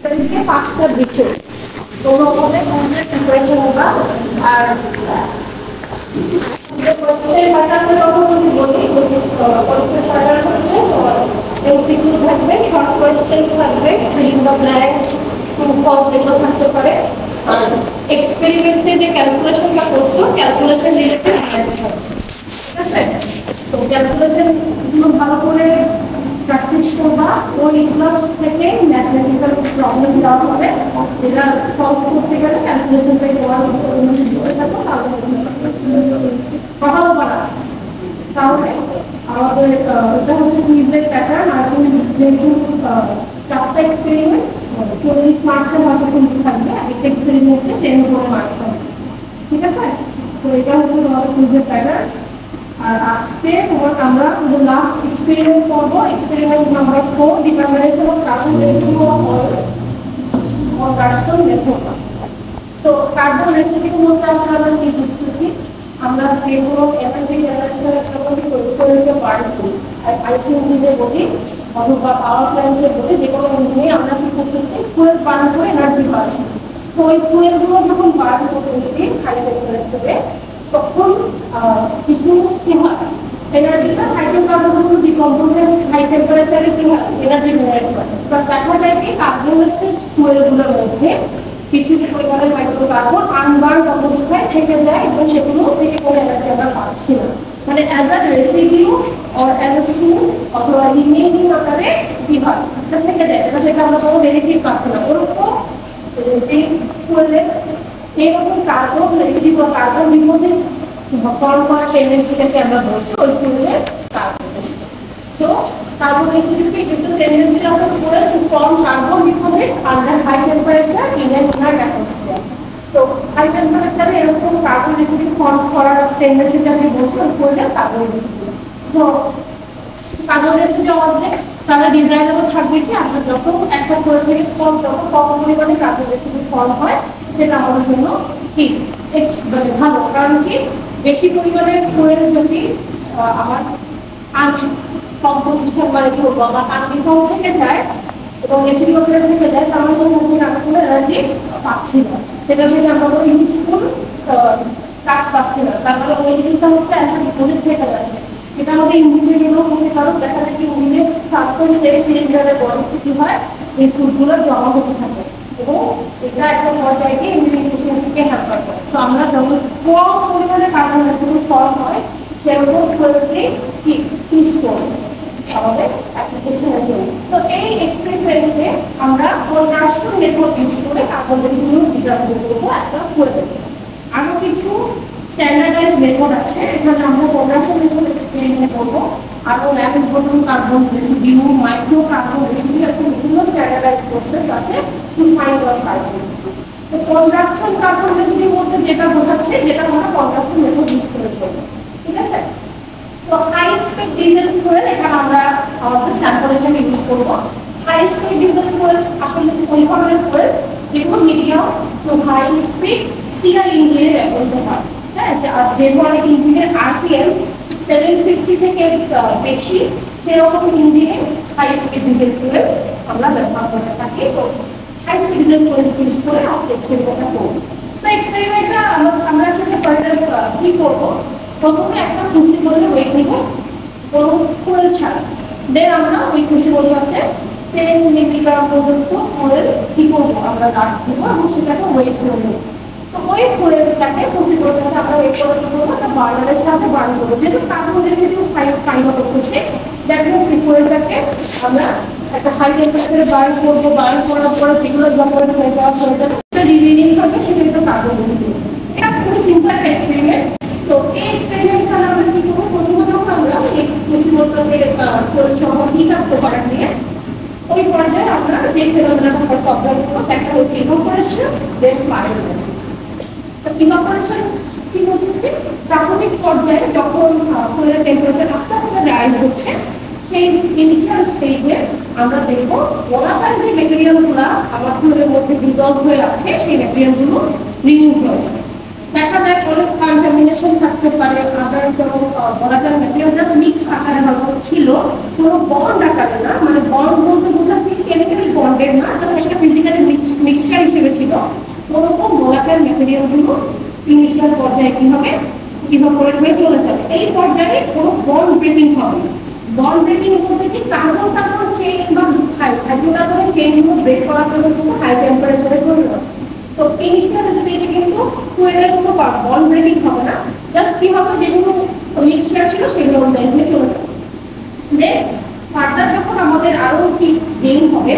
के 5টা বিষয় दोनों মধ্যে তোমাদের প্রিপারেশন होगा আর কোশ্চেন প্যাটার্নের কথা যদি বলি কোশ্চেন প্যাটার্ন হচ্ছে এমসিকিউ থাকবে শর্ট কোশ্চেন থাকবে filling the blanks true false এগুলো থাকতে পারে আর এক্সপেরিমেন্টে যে ক্যালকুলেশনটা করছো ক্যালকুলেশন রিলেটেড ঠিক আছে তো ক্যালকুলেশন গুলো ভালো করে প্র্যাকটিস করবা ওই ক্লাস থেকে ম্যাথমেটিক্যাল প্রবলেম দেওয়া হবে যেটা সলভ করতে গেলে ক্যালকুলেশনটা তোমার করে থাকো কথা বলবা না তাহলে আমাদের এটা হচ্ছে কুইজের প্যাটার্ন আর তুমি যেহেতু 4টা এক্সপেরিমেন্ট 40 মার্কসের ভাষা কুইজ থাকবে একটা এক্সপেরিমেন্টে 10 করে মার্কস হবে ঠিক আছে তো এটা হচ্ছে তোমাদের কুইজের প্যাটার্ন আর আজকে তোমার আমরা লাস্ট এক্সপেরিমেন্ট করব experiment number 4 determination of carbon residue of oil on carbon method তো কার্বন রেসিডিউ বলতে আসলে আমরা কি বুঝতেছি আমরা যে কোনো এনার্জি জেনারেশনের জন্য তৈরি করতে পারি আর আইসিএনজি বলি অথবা পাওয়ার প্ল্যান্টে বলি যে কোনো ইঞ্জিনে আমরা কি করতেছি ফুয়েল বার্ন করে এনার্জি পাচ্ছি তো ওই ফুয়েলগুলো যখন বার্ন করতেছি হাই টেম্পারেচারে তখন কিছু কি হয় এনার্জিটা হাইড্রোকার্বনগুলো ডিকম্পোজের হাই টেম্পারেচারে কি হয় এনার্জি জেনারেট করে তো দেখা যায় কি কার্বনেসিস ফুয়েলগুলোর মধ্যে কিছু পরিমাণের হাইড্রোকার্বন আনবার্ন অবস্থায় থেকে যায় এবং সেগুলো থেকে কোনো এনার্জি আমরা পাচ্ছি না মানে as a residue or as a স্টুল অথবা রিমেইনিং আকারে কি হয় এটা থেকে যায় এটা থেকে আমরা কোনো বেনিফিট পাচ্ছি না ওরকম যে ফুয়েলের এইরকম কার্বন রেসিডিউ বা কার্বন ডিপোজিট ফর্ম করার টেন্ডেন্সিটাকে আমরা বলছি ওই ফুয়েলের কার্বন রেসিডিউ সো কার্বন রেসিডিউকে কিন্তু tendency of fuel to form carbon deposits under high temperature in an inert atmosphere তো হাই টেম্পারেচারে এরকম কার্বন রেসিডিউ ফর্ম করার টেন্ডেন্সিটাকে বলছি ওই ফুয়েলের carbon residue so carbon residue অর্ধেক তাহলে ডিজাইনেবল থাকবে কি আপনার যত একটা ফুয়েল থেকে যত কম পরিমাণে কার্বন রেসিডিউ ফর্ম হয় সেটা আমাদের জন্য কি ভালো কারণ কি বেশি পরিমাণে ফুয়েল যদি আমার কম্পোজিশন মানে কি বলবো আমার আনবিফর্ম থেকে যায় এবং রেসিডিউ থেকে যায় তাহলে আমি কোনো এনার্জি পাচ্ছি না সেটা থেকে আমরা কোনো ইউজফুল কাজ পাচ্ছি না তার মানে ওই জিনিসটা হচ্ছে অ্যাজ এ ডিপোজিট থেকে যাচ্ছে এটা আমাদের ইঞ্জিনের জন্য হতে পারে দেখা যায় কি ইঞ্জিনের সার্ফেস সিলিন্ডারের বডিতে কি হয় এই সুটগুলো জমা হতে থাকে এবং এটা একটা পর্যায়ে গিয়ে ইঞ্জিন এফিসিয়েন্সিকে হ্যাম্পার করে সো আমরা যখন কম পরিমাণে কার্বন রেসিডিউ ফর্ম হয় সেরকম ফুয়েলকে কি চুজ করব আমাদের অ্যাপ্লিকেশনের জন্য সো এই এক্সপেরিমেন্টে আমরা কনভার্সন মেথড ইউজ করে কার্বন রেসিডিউ ডিটারমাইন করব একটা ফুয়েল আরো কিছু স্ট্যান্ডার্ডাইজড মেথড আছে এখানে আমরা কনভার্সন মেথড এক্সপেরিমেন্ট করব আরো lakhs button carbon residue micro carbon residue এরকম বিভিন্ন স্ট্যান্ডার্ডাইজড প্রসেস আছে to find out carbon residue তো কনভার্সন কার্বন রেসিডিউ বলতে যেটা বোঝাচ্ছে যেটা আমরা কনভার্সন মেথড ইউজ করে করব ঠিক আছে তো হাই স্পিড ডিজেল ফুয়েল এখানে আমরা আমাদের স্যাম্পল হিসেবে ইউজ করব হাই স্পিড ডিজেল ফুয়েল আসলে ওই ধরনের ফুয়েল যেগুলো medium to high speed CI ইঞ্জিনে ব্যবহৃত হয় হ্যাঁ যে ধরনের ইঞ্জিনের আরপিএম 750 থেকে বেশি সেরকম ইঞ্জিনে হাই স্পিড ডিজেল ফুয়েল আমরা ব্যবহার করে থাকি তো high speed diesel fuel use করে আজকে এক্সপেরিমেন্টটা করব তো এক্সপেরিমেন্টটা আমরা আসলে ফার্দার কি করব প্রথমে একটা ক্রুসিবলের ওয়েট নিব কোনো ফুয়েল ছাড়া দেন আমরা ওই ক্রুসিবলটাতে 10 মিলিগ্রাম পর্যন্ত ফুয়েল কি করবো আমরা রাখবো এবং সেটাকে ওয়েট করবো তো ওই ফুয়েলটাকে ক্রুসিবলটাকে আমরা ওয়েট করে করবো একটা বার্নারের সাথে বার্ন করবো যেহেতু কার্বন রেসিডিউ ফাইন করতেছি দ্যাট মিনস এই ফুয়েলটাকে আমরা একটা হাই টেম্পারেচারে বার্ন করবো বার্ন করার পরে যেগুলো জমাট হয়ে যাওয়া রিমেইনিং থাকবে সেটা কিন্তু কার্বন রেসিডিউ এটা খুব সিম্পল একটা এক্সপেরিমেন্ট তো এই এক্সপেরিমেন্টটা আমরা কি করবো প্রথমত আমরা এই ক্রুসিবলটাকে ফুয়েল সহ হিট আপ করার দিয়ে ওই পর্যায়ে আমরা যে ফেনোমেনাটা আমরা কভার করবো একটা হচ্ছে ইভাপোরেশন দেন পাইরোলাইসিস তো ইভাপোরেশন কি হচ্ছে প্রাথমিক পর্যায়ে যখন ফুয়েলের টেম্পারেচার আস্তে আস্তে রাইজ হচ্ছে সেই ইনিশিয়াল স্টেজে আমরা দেখবো ওয়াটার যে ম্যাটেরিয়ালগুলো আমার ফুয়েলের মধ্যে ডিজলভ হয়ে আছে সেই ম্যাটেরিয়ালগুলো রিমুভ হয়ে যাবে দেখা যায় অনেক কন্টামিনেশন থাকতে পারে আদার কোনো ভলাটাইল ম্যাটেরিয়াল জাস্ট মিক্স আকারে হয়তো ছিল কোনো বন্ড আকারে না মানে বন্ড বলতে বোঝাচ্ছি কেমিক্যাল বন্ডের না জাস্ট একটা ফিজিক্যালি পর্যায়ে কি হবে, ইভাপোরেট হয়ে চলে যাবে। এই পর্যায়ে কোনো বন্ড ব্রেকিং হবে না। বন্ড ব্রেকিং বলতে কি কার্বন কার্বন চেইন বা হাইড্রোকার্বনের চেইনগুলো ব্রেক করার জন্য কিন্তু হাই টেম্পারেচারে তৈরি হচ্ছে। তো ইনিশিয়াল স্টেজে কিন্তু ফুয়েলের কোনো বন্ড ব্রেকিং হবে না, জাস্ট কি হবে যেগুলো মিক্সচার ছিল সেগুলো অনলাইন হয়ে চলে যাবে। দেন ফার্দার যখন আমাদের আরো কি গেইন হবে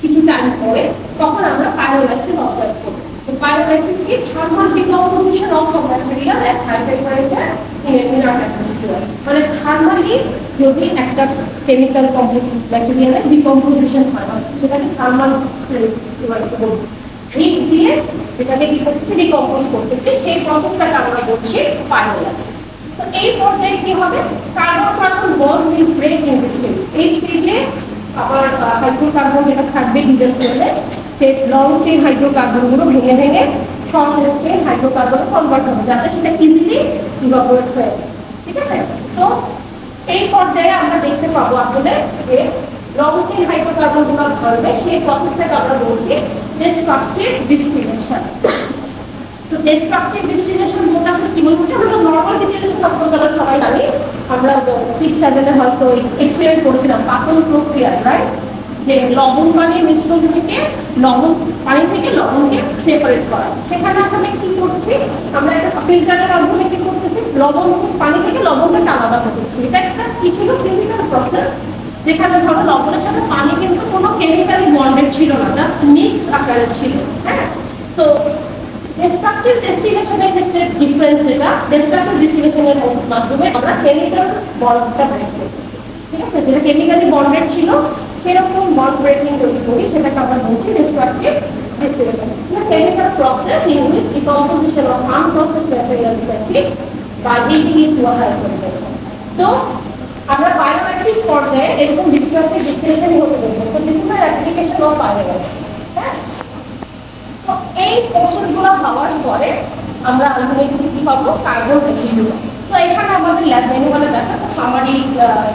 কিছু টাইম পরে, তখন আমরা পাইরোলাইসিস অবজার্ভ করব। তো পাইরোলাইসিস কি thermal decomposition of material at high temperature in our atmosphere. মানে থার্মালি যদি একটা কেমিক্যাল কমপ্লেক্স ম্যাটেরিয়ালের ডিকম্পোজিশন হয়, সেটাকে থার্মাল হিট দিয়ে যেটাকে কি করতেছে, ডিকম্পোজ করতেছে, সেই প্রসেসটাকে আমরা বলছি পাইরোলাইসিস। তো এই পর্যায়ে কি হবে, carbon carbon bond will break in this stage. এই স্টেজে আবার হাইড্রোকার্বন যেটা থাকবে ডিজেল ফুয়েলে, সেই লং চেইন হাইড্রোকার্বনগুলো ভেঙে ভেঙে শর্ট চেইন হাইড্রোকার্বনে কনভার্ট হবে, যাতে সেটা ইজিলি ইভাপোরেট হয়ে যায়। ঠিক আছে? তো এই পর্যায়ে আমরা দেখতে পাবো আসলে যে লং চেইন হাইড্রোকার্বনগুলো ধরবে, সেই প্রসেসটাকে আমরা বলছি ডিস্ট্রাকটিভ ডিস্টিলেশন। তো ডিস্ট্রাকটিভ ডিস্টিলেশন বলতে আসলে কি বলছে, আমরা নরমাল ডিস্টিলেশন সম্পর্কে আমরা সবাই জানি, আমরা 6-7 এ হয়তো এক্সপেরিমেন্ট করেছিলাম পাতন প্রক্রিয়া, রাইট? যে লবণ পানির মিশ্রণ থেকে পানি থেকে লবণকে সেপারেট করা। সেখানে আসলে কি করছি, আমরা একটা ফিল্টারের মাধ্যমে কি করতেছি, পানি থেকে লবণকে আলাদা করতেছি। এটা একটা কি ছিল, ফিজিক্যাল প্রসেস, যেখানে ধরো লবণের সাথে পানি কিন্তু কোনো কেমিক্যালি বন্ডেড ছিল না, জাস্ট মিক্স আকারে ছিল। হ্যাঁ, তো ডিস্ট্রাকটিভ ডিস্টিলেশনের ক্ষেত্রে ডিফারেন্স যেটা, ডিস্ট্রাকটিভ ডিস্টিলেশনের মাধ্যমে আমরা কেমিক্যাল বন্ডটা ব্রেক করতেছি। ঠিক আছে? যেটা কেমিক্যালি বন্ডেড ছিল সেরকম বন্ড ব্রেকিং তৈরি করি, সেটাকে আমরা বলছি destructive distillation. Chemical process in which decomposition of unprocessed material is achieved by heating it to a high temperature. So আমরা পাইরোলাইসিস পর্যায়ে এরকম ডিস্ট্রাকটিভ ডিস্টিলেশন হতে দেখবো। So this is the application of pyrolysis. হ্যাঁ, তো এই প্রসেসগুলো হওয়ার পরে আমরা আলটিমেটলি কি পাবো, কার্বন রেসিডিউ। তো এখানে আমাদের ল্যাব ম্যানুয়ালে দেখা সামারি,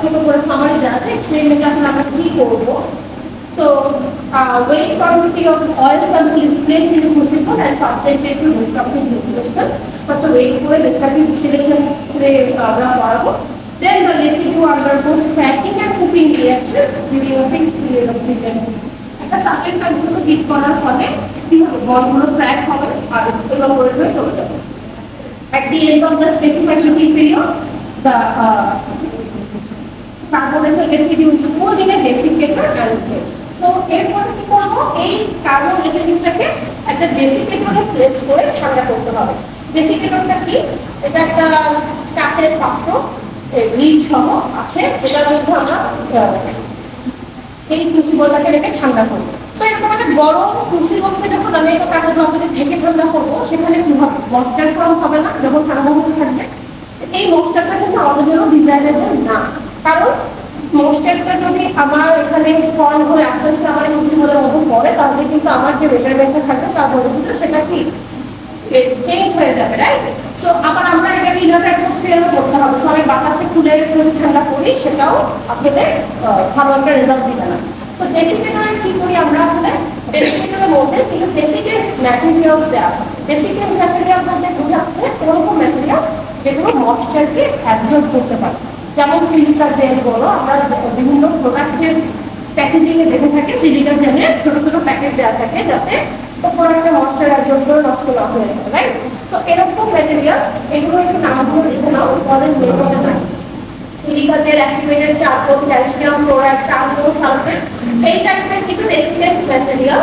ছোট করে সামারি যা আছে, এক্সপেরিমেন্টে আসলে আমরা কি করব। So weight quantity of oil sample is placed in the crucible and subjected to destructive distillation. First weight করে destructive distillation করে আমরা করব। Then the residue undergoes cracking and cooking reactions during a fixed period of season. একটা certain টাইমগুলো hit করার ফলে কি হবে, বলগুলো ক্র্যাক হবে আর ইভাপোরেট হয়ে চলে যাবে। At the end of the specified heating period, the carbonation residue is pulled in a desiccator and placed. So এরপরে কি করব, এই কার্বন রেসিডিউটাকে একটা ডেসিকেটরে প্লেস করে ঠান্ডা করতে হবে। ডেসিকেটরটা কি, এটা একটা কাচের পাত্র, লিড সহ আছে, এটার মধ্যে আমরা এই ক্রুসিবলটাকে রেখে ঠান্ডা করবো। তো এরকম একটা বড় ক্রুসিবলকে যখন আমি একটা কাঁচা জলটাকে ঢেকে ঠান্ডা করবো, সেখানে কি হবে, ময়েশ্চার ফর্ম হবে না যখন ঠান্ডা হতে থাকবে। এই ময়েশ্চারটা কিন্তু আমাদের জন্য ডিজায়ারেবল না, কারণ ময়েশ্চারটা যদি আমার এখানে ফর্ম হয়ে আস্তে আস্তে আমার ক্রুসিবলের মধ্যে পড়ে, তাহলে কিন্তু আমার যে মেজারমেন্টটা থাকবে তার ভবিষ্যতে সেটা কি চেঞ্জ হয়ে যাবে, রাইট? সো আবার আমরা এটাকে ইনার অ্যাটমসফিয়ারও করতে হবে। সো আমি বাতাসে খুলে ঠান্ডা করি, সেটাও আসলে ভালো একটা রেজাল্ট দিবে না। তো ডেসিকেটরে কি করি আমরা, আসলে ডেসিকেটরের মধ্যে কিছু ডেসিকেট ম্যাটেরিয়ালস দেওয়া হয়। ডেসিকেট ম্যাটেরিয়াল বলতে বোঝাচ্ছে এরকম ম্যাটেরিয়াল যেগুলো ময়েশ্চারকে অ্যাবজর্ব করতে পারে, যেমন সিলিকা জেল বলো, আমরা বিভিন্ন প্রোডাক্টের প্যাকেজিংয়ে দেখে থাকি সিলিকা জেলের ছোট ছোট প্যাকেট দেওয়া থাকে, যাতে প্রোডাক্টের ময়েশ্চার অ্যাবজর্ব করে নষ্ট না হয়ে যায়, রাইট? তো এরকম ম্যাটেরিয়াল, এগুলো একটু নামগুলো লিখে নাও, পরে মেথডে থাকে। Silica gel, activated charcoal, calcium chloride, charcoal, sulphate, এই টাইপের কিছু ডেসিকেট ম্যাটেরিয়াল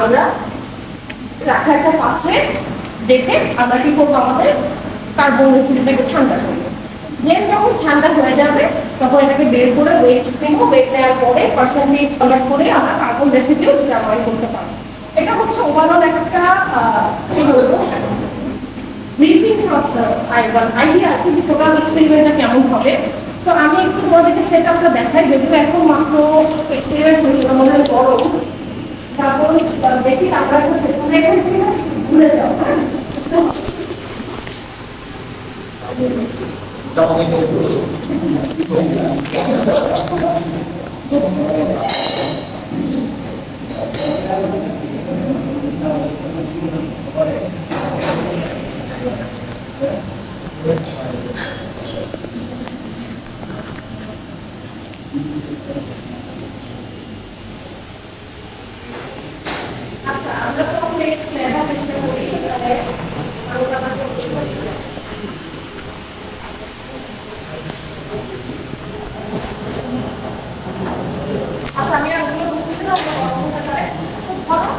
আমরা রাখা একটা পাত্রে রেখে আমরা কি করবো, আমাদের কার্বন রেসিডিউটাকে ঠান্ডা করবো। দেন যখন ঠান্ডা হয়ে যাবে তখন এটাকে বের করে ওয়েস্ট নেবো, ওয়েট নেওয়ার পরে পার্সেন্টেজ কনভার্ট করে আমরা কার্বন রেসিডিউ ব্যবহার করতে পারবো। এটা হচ্ছে ওভারঅল একটা কি বলবো ব্রিফিং আইডিয়া, কিন্তু টোটাল এক্সপেরিমেন্টটা কেমন হবে। তো আমি একটু তোমাদেরকে সেট আপটা দেখাই, যদিও এখন মাত্র এক্সপেরিমেন্ট হয়েছে, মনে হয় বড়, তারপর দেখি আমরা একটা সেট ভুলে যাও। হ্যাঁ, আচ্ছা আমরা প্রথমে লেখা চেষ্টা করি আচ্ছা আমি আর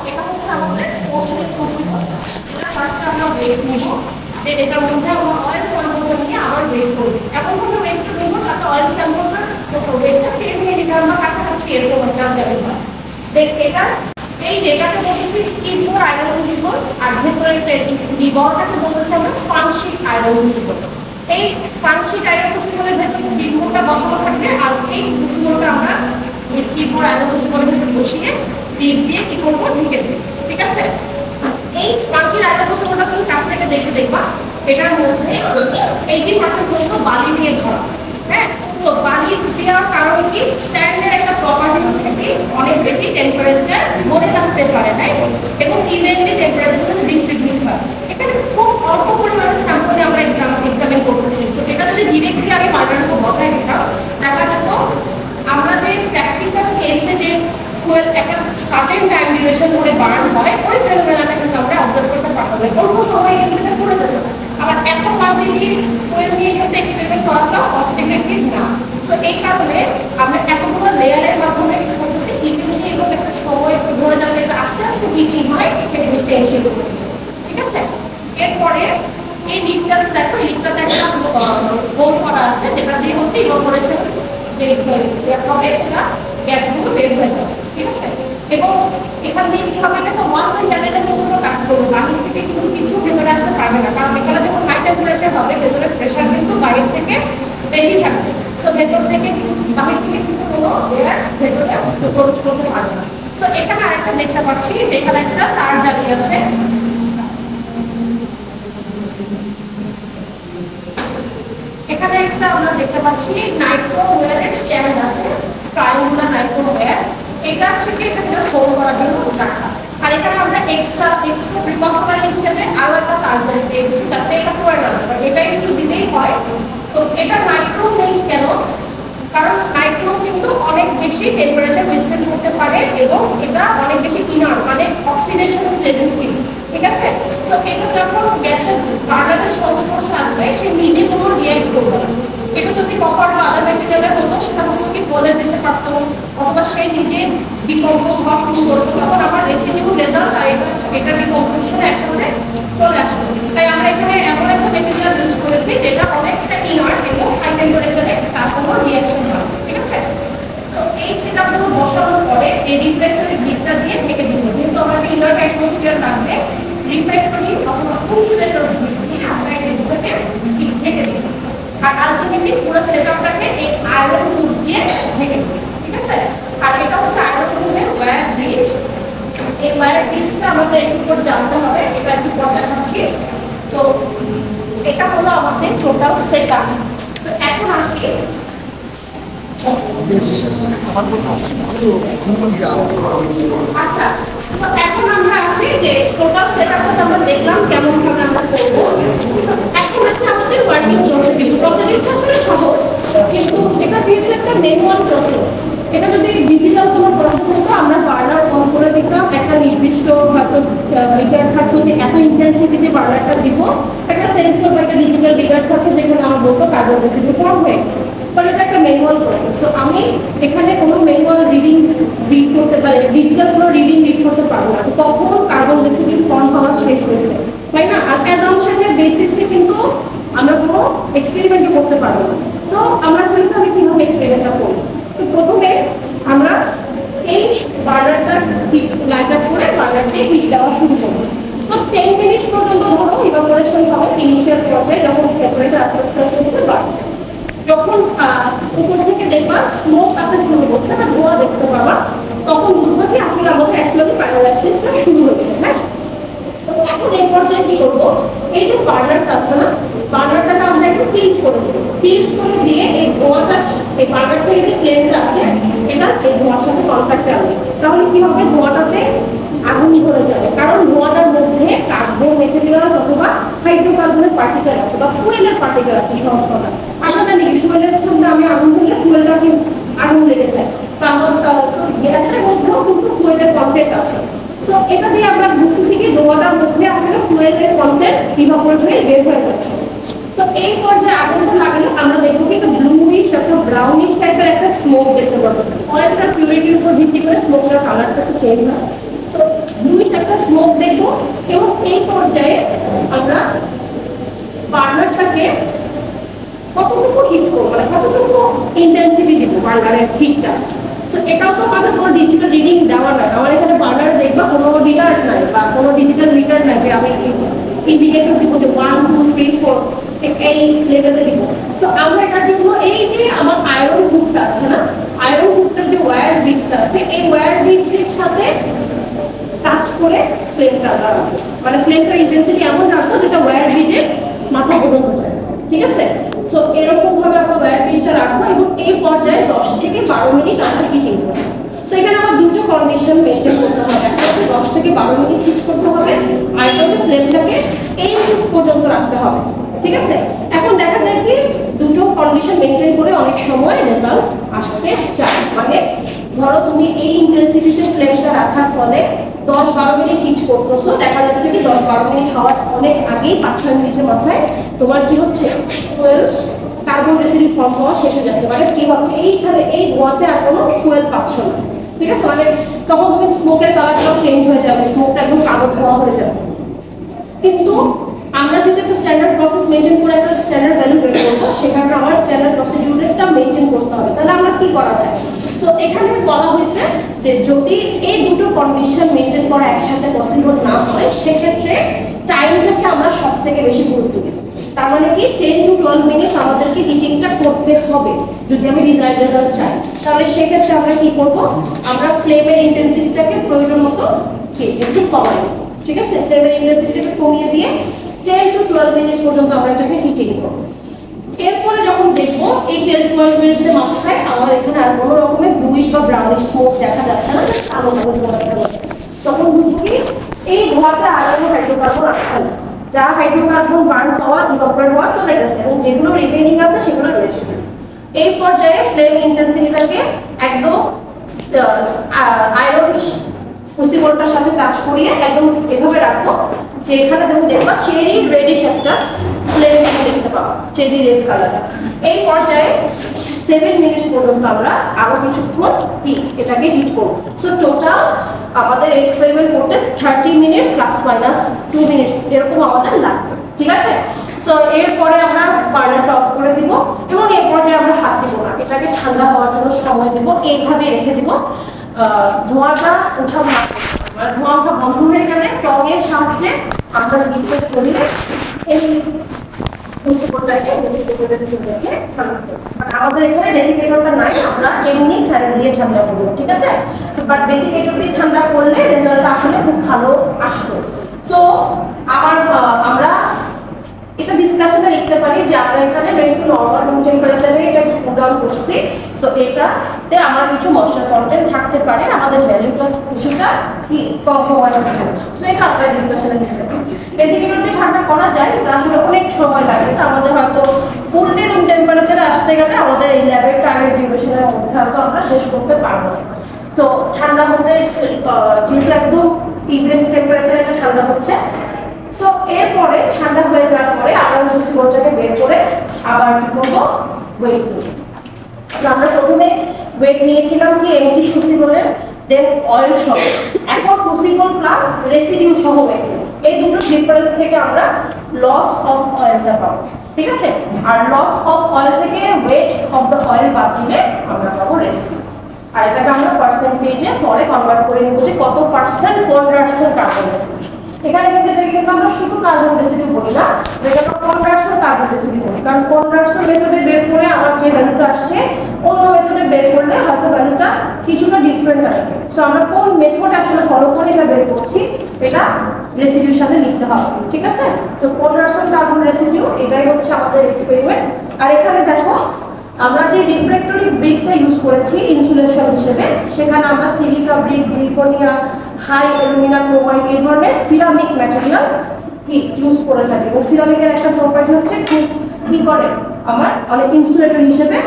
এটা হচ্ছে আমাদের কোষের কোষের কথা এটা ফার্স্টে আমরা ওয়েট নিব যে এটার মধ্যে আমরা অয়েল স্যাম্পলটা নিয়ে আবার ওয়েট করব এখন কোনো ওয়েটটা নিব তাতে অয়েল স্যাম্পলটা ওয়েটটা টেনে নিয়ে এটা আমরা কাছাকাছি এরকম একটা জায়গায় দেখ এটা এই ডেটাকে বলতেছি স্কিন ফর আয়রন ক্রুসিবল আর ভেতরের বলটাকে বলতেছি আমরা স্পঞ্জশিট আয়রন ক্রুসিবল এই স্পঞ্জশিট আয়রন ক্রুসিবলের ভেতরে স্কিন ফোরটা বসানো থাকবে আর এই ক্রুসিবলটা আমরা স্কিন ফর আয়রন ক্রুসিবলের ভেতরে বসিয়ে ডিপ দিয়ে কি করবো ঢেকে দেব ঠিক আছে এই স্পঞ্জশিট আয়রন ক্রুসিবলটা তুমি কাছ থেকে দেখে দেখবা এটার মধ্যে 80% পর্যন্ত বালি দিয়ে ধরা হ্যাঁ তো বালি দেওয়ার কারণে কি স্যান্ডের একটা প্রপার্টি হচ্ছে কি অনেক বেশি টেম্পারেচার ধরে রাখতে পারে তাই এবং ইভেনলি টেম্পারেচার ডিস্ট্রিবিউট হয় এখানে খুব অল্প পরিমাণে স্যাম্পলে আমরা এক্সামিন করতেছি তো এটা যদি ডিরেক্টলি আমি মার্কারের উপর বসাই দিতাম দেখা যেত আমাদের প্র্যাকটিক্যাল কেসে যে ফুয়েল একটা সার্টেন টাইম ডিউরেশন ধরে বার্ন হয় ওই ফেনোমেনাটা কিন্তু আমরা অবজার্ভ করতে পারতাম না অল্প সময় কিন্তু এটা পড়ে যেত আবার এত কোয়ান্টিটি ফুয়েল নিয়ে কিন্তু এক্সপেরিমেন্ট করাটা কস্ট এফেক্টিভ না তো এই কারণে আমরা এতগুলো লেয়ারের মাধ্যমে কি করতেছি ইভেনলি এবং একটা সময় ধরে যাতে এটা আস্তে আস্তে হিটিং হয় সেটা জিনিসটা এনশিওর করতেছি ঠিক আছে এরপরে এই লিপটাতে দেখো এই লিপটাতে একটা হোল করা আছে যেটা দিয়ে হচ্ছে ইভাপোরেশন যে হবে সেটা গ্যাসগুলো বের হয়ে যাবে ঠিক আছে এবং এখান দিয়ে কি হবে এটা ওয়ান ওয়ে চ্যানেলের মতো কাজ করবে বাহির থেকে কিন্তু কিছু ভেতরে আসতে পারবে না কারণ এখানে যখন হাই টেম্পারেচার হবে ভেতরে প্রেশার কিন্তু বাইরে থেকে বেশি থাকবে তো ভেতর থেকে বাহির থেকে কিন্তু কোনো এয়ার ভেতরে প্রবেশ করতে পারবে না তো এখানে আরেকটা দেখতে পাচ্ছি যে এখানে একটা তার জ্বালিয়ে আছে এখানে একটা আমরা দেখতে পাচ্ছি নাইট্রো ওয়্যারের স্ট্যান্ড আছে ট্রায়াঙ্গুলার নাইট্রো ওয়্যার এটা থেকে এটা হোল করার জন্য রাখা আর এখানে আমরা এক্সট্রা প্রিকশনারি হিসেবে আরো একটা তার জ্বালিয়ে দিয়েছি যাতে এটা পড়ে না যায় এটাই শুধু দিলেই হয় তো এটা নাইট্রো মেইন কেন কারণ নাইট্রো কিন্তু অনেক বেশি টেম্পারেচার উইথস্ট্যান্ড করতে পারে এবং এটা অনেক বেশি ইনার মানে অক্সিডেশন রেজিস্টিভ ঠিক আছে তো এটা যখন গ্যাসের বার্নারের সংস্পর্শে আসবে সে নিজে কোনো রিঅ্যাক্ট করবে না এটা যদি কপার বা আদার ম্যাটেরিয়ালে হতো সেটা হয়তো কি গলে যেতে পারতো অথবা সে নিজে ডিকম্পোজ হওয়া শুরু করতো তখন আমার রেসিডিউ রেজাল্ট আর এটা ডিকম্পোজিশনে একসাথে চলে আসতো তাই আমরা এখানে এমন একটা ম্যাটেরিয়াল ইউজ করেছি যেটা অনেকটা ইনার এবং হাই টেম্পারেচারে তার কোনো রিঅ্যাকশন হয় ঠিক আছে তো এই সেটআপগুলো বসানোর পরে এই রিফ্লেক্টরের ভিতটা দিয়ে ঢেকে দিব যেহেতু আমাদের ইনার অ্যাটমসফিয়ার লাগবে রিফ্লেক্টরি অথবা ইনসুলেটর ভিত দিয়ে আমরা এটাকে ঢেকে দিব আর আলটিমেটলি পুরো সেটআপটাকে এই আয়রন টুল দিয়ে ঢেকে দিব ঠিক আছে আর এটা হচ্ছে আয়রন টুলের ওয়্যার ব্রিজ এই ওয়্যার ব্রিজটা আমাদের একটু করে জানতে হবে এটা একটু পরে দেখাচ্ছি তো এটা হলো আমাদের টোটাল সেটআপ তো এখন আসি আচ্ছা তো এখন আমরা আসি যে টোটাল সেটআপটা আমরা দেখলাম কেমন ভাবে আমরা করব এখন আছে আমাদের ওয়ার্কিং প্রসিডিউরটা আসলে সহজ কিন্তু এটা যেহেতু একটা ম্যানুয়াল প্রসেস এটা যদি ডিজিটাল কোনো প্রসেস হতো আমরা বার্নার অন করে দিতাম একটা নির্দিষ্ট হয়তো মিটার থাকতো যে এত ইন্টেন্সিটিতে বার্নারটা দিব একটা সেন্সর বা একটা ডিজিটাল মিটার থাকে যেখানে আমার বলতো কার্বন রেসিডিউ ফর্ম হয়ে গেছে বাট এটা একটা ম্যানুয়াল প্রসেস তো আমি এখানে কোনো ম্যানুয়াল রিডিং রিড করতে পারি ডিজিটাল কোনো রিডিং রিড করতে পারবো না তো কখন কার্বন রেসিডিউ ফর্ম হওয়া শেষ হয়েছে তাই না আর অ্যাজাম্পশনের বেসিসে কিন্তু আমরা কোনো এক্সপেরিমেন্ট করতে পারবো না তো আমরা আসলে কিভাবে এক্সপেরিমেন্টটা করব তো প্রথমে আমরা এই বার্নারটা হিট লাইট আপ করে বার্নার দিয়ে হিট দেওয়া শুরু করব তো 10 মিনিট পর্যন্ত ধরো ইভাপোরেশন হবে ইনিশিয়াল পর্যায়ে যখন টেম্পারেচার আস্তে আস্তে আস্তে বাড়ছে যখন উপর থেকে দেখবা স্মোক আসা শুরু করছে না ধোঁয়া দেখতে পাবা তখন বুঝবা কি আসলে আমাদের অ্যাকচুয়ালি পাইরোলাইসিসটা শুরু হয়েছে হ্যাঁ তো এখন এই পর্যায়ে কি করবো এই যে বার্নারটা আছে না বার্নারটাকে আমরা একটু টিল্ট করে দেবো টিল্ট করে দিয়ে এই ধোঁয়াটা এই বার্নার থেকে যে ফ্লেমটা আছে এটা এই ধোঁয়ার সাথে কন্ট্যাক্টে আনবে তাহলে কি হবে ধোঁয়াটাতে আগুন ধরে যাবে কারণ ধোঁয়াটার মধ্যে কার্বন মেটেরিয়াল অথবা হাইড্রোকার্বনের পার্টিকেল আছে বা ফুয়েলের পার্টিকেল আছে সহজ কথা আমরা জানি কি ফুয়েলের সঙ্গে আমি আগুন দিলে ফুয়েলটা আগুন লেগে যায়, কারণ গ্যাসের মধ্যেও কিন্তু ফুয়েলের কন্টেন্ট আছে। তো এটা দিয়ে আমরা বুঝতেছি কি ধোঁয়াটার মধ্যে আসলে ফুয়েলের কন্টেন্ট ইভাপোরেট হয়ে বের হয়ে যাচ্ছে। তো এই পর্যায়ে আগুনটা লাগালে আমরা দেখবো কি একটা ব্লুইশ একটা ব্রাউনিশ টাইপের একটা স্মোক দেখতে পাবো। অয়েলটার পিউরিটির উপর ভিত্তি করে স্মোকটার কালারটা একটু চেঞ্জ হয়। তো ব্লুইশ একটা স্মোক দেখবো এবং এই পর্যায়ে আমরা বার্নারটাকে কতটুকু হিট করবো, মানে কতটুকু ইন্টেন্সিটি দিব বার্নারের হিটটা। তো এটাও তো আমাদের কোনো ডিজিটাল রিডিং দেওয়া নয়, আমার এখানে বার্নার দেখবা কোনো মিটার নাই বা কোনো ডিজিটাল মিটার নাই যে আমি ইন্ডিকেটর দিব যে 1 2 3 4 যে এই লেভেলে দিব। তো আমরা এটার জন্য এই যে আমার আয়রন হুকটা আছে না, আয়রন হুকটার যে ওয়্যার ব্রিজটা আছে এই ওয়্যার ব্রিজের সাথে টাচ করে ফ্লেমটা রাখবো, মানে ফ্লেমটার ইন্টেন্সিটি এমন রাখবো যেটা ওয়্যার ব্রিজের মাথা পর্যন্ত যায়। ঠিক আছে, সো এরকম ভাবে আমরা ওয়্যার ব্রিজটা রাখবো এবং এই পর্যায়ে 10 থেকে 12 মিনিট আমরা হিটিং করবো। সো এখানে আমার দুটো কন্ডিশন মেনটেন করতে হবে, একটা হচ্ছে 10 থেকে 12 মিনিট হিট করতে হবে, আর একটা হচ্ছে ফ্লেমটাকে এই পর্যন্ত রাখতে হবে। ঠিক আছে, এখন দেখা যায় কি দুটো কন্ডিশন মেনটেন করে অনেক সময় রেজাল্ট আসতে চায়। মানে ধরো তুমি এই ইন্টেন্সিটিতে ফ্লেমটা রাখার ফলে 10-12 মিনিট হিট করতেছো, দেখা যাচ্ছে কি 10-12 মিনিট হওয়ার অনেক আগেই 5-6 মিনিটের মাথায় তোমার কি হচ্ছে ফুয়েল কার্বন রেসিডিউ ফর্ম হওয়া শেষ হয়ে যাচ্ছে। মানে কি হচ্ছে এইখানে এই ধোঁয়াতে আর কোনো ফুয়েল পাচ্ছ না। ঠিক আছে, মানে তখন তুমি স্মোকের কালারটাও চেঞ্জ হয়ে যাবে, স্মোকটা একদম কালো ধোঁয়া হয়ে যাবে। কিন্তু আমরা যদি একটা স্ট্যান্ডার্ড প্রসেস মেনটেন করে একটা স্ট্যান্ডার্ড ভ্যালু বের করবো, সেখানে আমার স্ট্যান্ডার্ড প্রসিডিউরটা মেনটেন করতে হবে। তাহলে আমরা কি করা যায়? সো এখানে বলা হয়েছে যে যদি এই দুটো কন্ডিশন মেনটেন করা একসাথে পসিবল না হয়, সেক্ষেত্রে টাইমটাকে আমরা সব থেকে বেশি গুরুত্ব দেব। তার মানে কি 10 to 12 মিনিট আমাদেরকে হিটিংটা করতে হবে যদি আমি ডিজায়ার্ড রেজাল্ট চাই। তাহলে সেক্ষেত্রে আমরা কি করব, আমরা ফ্লেমের ইন্টেন্সিটিটাকে প্রয়োজন মতো একটু কমাই। ঠিক আছে, ফ্লেমের ইন্টেন্সিটিটাকে কমিয়ে দিয়ে 10 to 12 মিনিট পর্যন্ত আমরা এটাকে হিটিং করব। এরপরে যখন দেখবো এই 10-12 মিনিটের মাথায় আমার এখানে আর কোনো রকমের ব্লুইশ বা ব্রাউনিশ স্মোক দেখা যাচ্ছে না, কালো কালো ধোঁয়া দেখা যাচ্ছে, তখন বুঝবো কি এই ধোঁয়াতে আর কোনো হাইড্রোকার্বন আসছে না, যা হাইড্রোকার্বন বার্ন হওয়া ইভাপোরেট হওয়া চলে গেছে এবং যেগুলো রিমেইনিং আছে সেগুলো রয়েছে। এই পর্যায়ে ফ্লেম ইন্টেন্সিটিটাকে একদম আয়রন ক্রুসিবলটার সাথে টাচ করিয়ে একদম এভাবে রাখবো যে এখানে তুমি দেখবা চেরি রেডিশ একটা ফ্লেম দেখতে পাবো, চেরি রেড কালার। এই পর্যায়ে 7 মিনিট পর্যন্ত আমরা আরো কিছুক্ষণ এটাকে হিট করবো। সো টোটাল আমাদের এক্সপেরিমেন্ট করতে 30 মিনিট +- 2 মিনিট এরকম আমাদের লাগবে। ঠিক আছে, সো এরপরে আমরা বার্নারটা অফ করে দিব এবং এই পর্যায়ে আমরা হাত দিব না, এটাকে ঠান্ডা হওয়ার জন্য সময় দেব, এইভাবে রেখে দিব। ধোঁয়াটা ওঠা ধোঁয়াটা বন্ধ হয়ে গেলে টঙের সাহায্যে আমরা লিকুইড করিয়ে এই আমাদের এখানে ডেসিকেটরটা নাই, আমরা এমনি ফ্যান দিয়ে ঠান্ডা করবো। ঠিক আছে, বাট ডেসিকেটর দিয়ে ঠান্ডা করলে রেজাল্ট আসলে খুব ভালো আসবে। সো আবার আমরা এটা ডিসকাশনে লিখতে পারি যে আমরা এখানে রেডি টু নরমাল রুম টেম্পারেচারে এটা কুল ডাউন করছি। সো এটাতে আমার কিছু ময়েশ্চার কন্টেন্ট থাকতে পারে, আমাদের ভ্যালুটা কিছুটা কি কম হওয়ার কথা। সো এটা আমরা ডিসকাশনে লিখতে পারি। ডেসিকেটর দিয়ে ঠান্ডা করা যায়, এটা আসলে অনেক সময় লাগে, তো আমাদের হয়তো ফুললি রুম টেম্পারেচারে আসতে গেলে আমাদের এই ল্যাবের টার্গেট ডিউরেশনের মধ্যে হয়তো আমরা শেষ করতে পারবো না। তো ঠান্ডা হতে যেহেতু একদম ইভেন টেম্পারেচারে এটা ঠান্ডা হচ্ছে, সো এরপরে ঠান্ডা হয়ে যাওয়ার পরে আমরা ক্রুসিবলটাকে বের করে আবার কি করব, ওয়েট করব। আমরা প্রথমে ওয়েট নিয়েছিলাম কি এমটি ক্রুসিবলের, দেন অয়েল সহ, এখন ক্রুসিবল প্লাস রেসিডিউ সহ ওয়েট। এই দুটো ডিফারেন্স থেকে আমরা লস অফ অয়েলটা পাবো। ঠিক আছে, আর লস অফ অয়েল থেকে ওয়েট অফ দ্য অয়েল বাদ দিলে আমরা পাবো রেসিডিউ। আর এটাকে আমরা পার্সেন্টেজে পরে কনভার্ট করে নিব যে কত পার্সেন্ট কনভার্সন কার্বন রেসিডিউ। এখানে কিন্তু আমরা শুধু কার্বন রেসিডিউ বলি না, এটাকে কনভার্সন কার্বন রেসিডিউ বলি, কারণ কনভার্সন মেথডে বের করে আমার যে ভ্যালুটা আসছে অন্য মেথডে বের করলে হয়তো ভ্যালুটা কিছুটা ডিফারেন্ট আসবে। সো আমরা কোন মেথড আসলে ফলো করে এটা বের করছি এটা রেসিডিউর সাথে লিখতে হবে। ঠিক আছে, তো কনভার্সন কার্বন রেসিডিউ এটাই হচ্ছে আমাদের এক্সপেরিমেন্ট। আর এখানে দেখো আমরা যে রিফ্লেক্টরি ব্রিকটা ইউজ করেছি ইনসুলেশন হিসেবে, সেখানে আমরা সিলিকা ব্রিক, জিরকনিয়া, হাই অ্যালুমিনা ক্রোমাইড এই ধরনের সিরামিক ম্যাটেরিয়াল ইউজ করে থাকি। এবং সিরামিকের একটা প্রপার্টি হচ্ছে খুব কি করে আমার অনেক ইনসুলেটর হিসেবে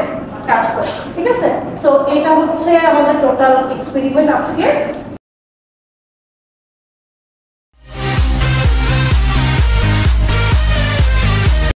কাজ করে, ঠিক আছে? সো এটা হচ্ছে আমাদের টোটাল এক্সপেরিমেন্ট আজকে।